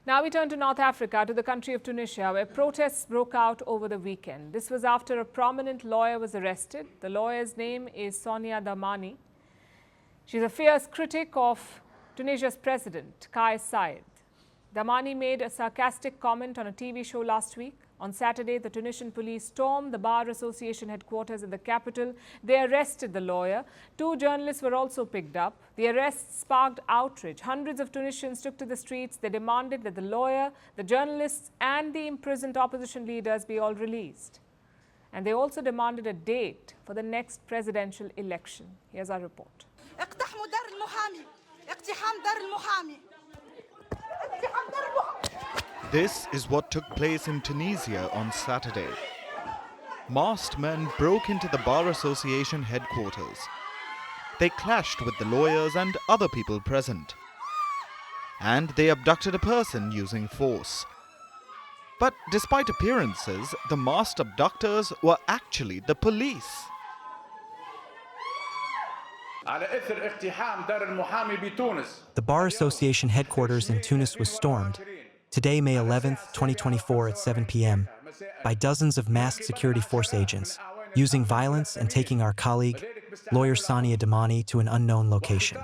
Now we turn to North Africa, to the country of Tunisia, where protests broke out over the weekend. This was after a prominent lawyer was arrested. The lawyer's name is Sonia Dahmani. She's a fierce critic of Tunisia's President Kais Saied. Dahmani made a sarcastic comment on a TV show last week. On Saturday, the Tunisian police stormed the Bar Association headquarters in the capital. They arrested the lawyer. 2 journalists were also picked up. The arrest sparked outrage. Hundreds of Tunisians took to the streets. They demanded that the lawyer, the journalists and the imprisoned opposition leaders be all released. And they also demanded a date for the next presidential election. Here's our report. This is what took place in Tunisia on Saturday. Masked men broke into the Bar Association headquarters. They clashed with the lawyers and other people present. And they abducted a person using force. But despite appearances, the masked abductors were actually the police. The Bar Association headquarters in Tunis was stormed today, May 11th, 2024 at 7 p.m. by dozens of masked security force agents, using violence and taking our colleague, lawyer Sonia Dahmani, to an unknown location.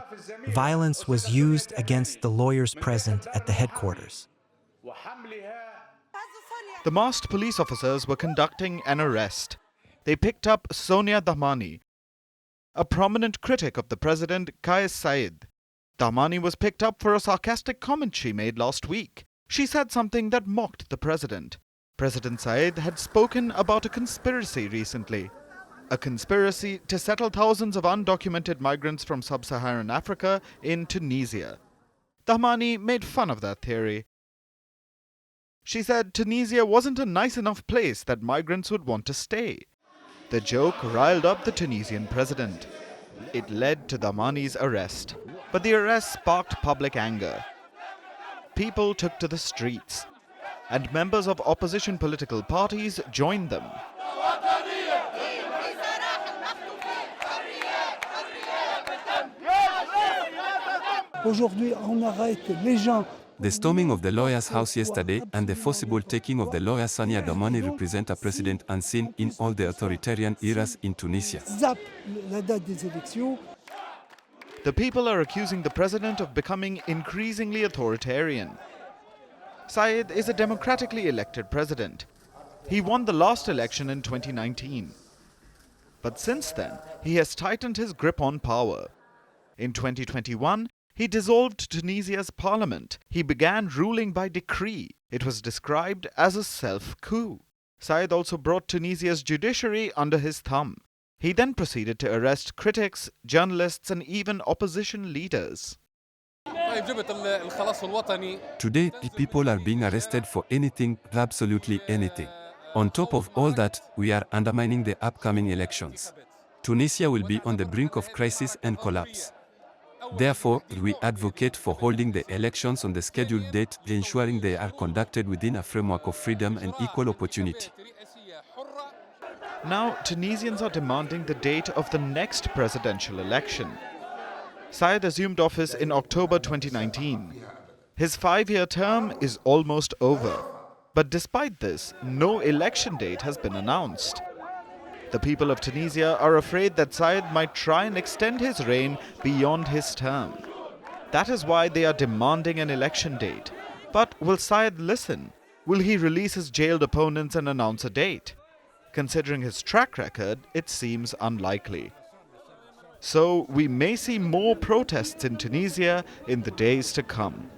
Violence was used against the lawyers present at the headquarters. The masked police officers were conducting an arrest. They picked up Sonia Dahmani, a prominent critic of the President Kais Saied. Dahmani was picked up for a sarcastic comment she made last week. She said something that mocked the president. President Saied had spoken about a conspiracy recently. A conspiracy to settle thousands of undocumented migrants from sub-Saharan Africa in Tunisia. Dahmani made fun of that theory. She said Tunisia wasn't a nice enough place that migrants would want to stay. The joke riled up the Tunisian president. It led to Dahmani's arrest. But the arrest sparked public anger. People took to the streets, and members of opposition political parties joined them. The storming of the lawyer's house yesterday and the forcible taking of the lawyer Sonia Dahmani represent a precedent unseen in all the authoritarian eras in Tunisia. The people are accusing the president of becoming increasingly authoritarian. Saied is a democratically elected president. He won the last election in 2019. But since then, he has tightened his grip on power. In 2021, he dissolved Tunisia's parliament. He began ruling by decree. It was described as a self-coup. Saied also brought Tunisia's judiciary under his thumb. He then proceeded to arrest critics, journalists and even opposition leaders. Today, people are being arrested for anything, absolutely anything. On top of all that, we are undermining the upcoming elections. Tunisia will be on the brink of crisis and collapse. Therefore, we advocate for holding the elections on the scheduled date, ensuring they are conducted within a framework of freedom and equal opportunity. Now, Tunisians are demanding the date of the next presidential election. Saied assumed office in October 2019. His 5-year term is almost over. But despite this, no election date has been announced. The people of Tunisia are afraid that Saied might try and extend his reign beyond his term. That is why they are demanding an election date. But will Saied listen? Will he release his jailed opponents and announce a date? Considering his track record, it seems unlikely. So we may see more protests in Tunisia in the days to come.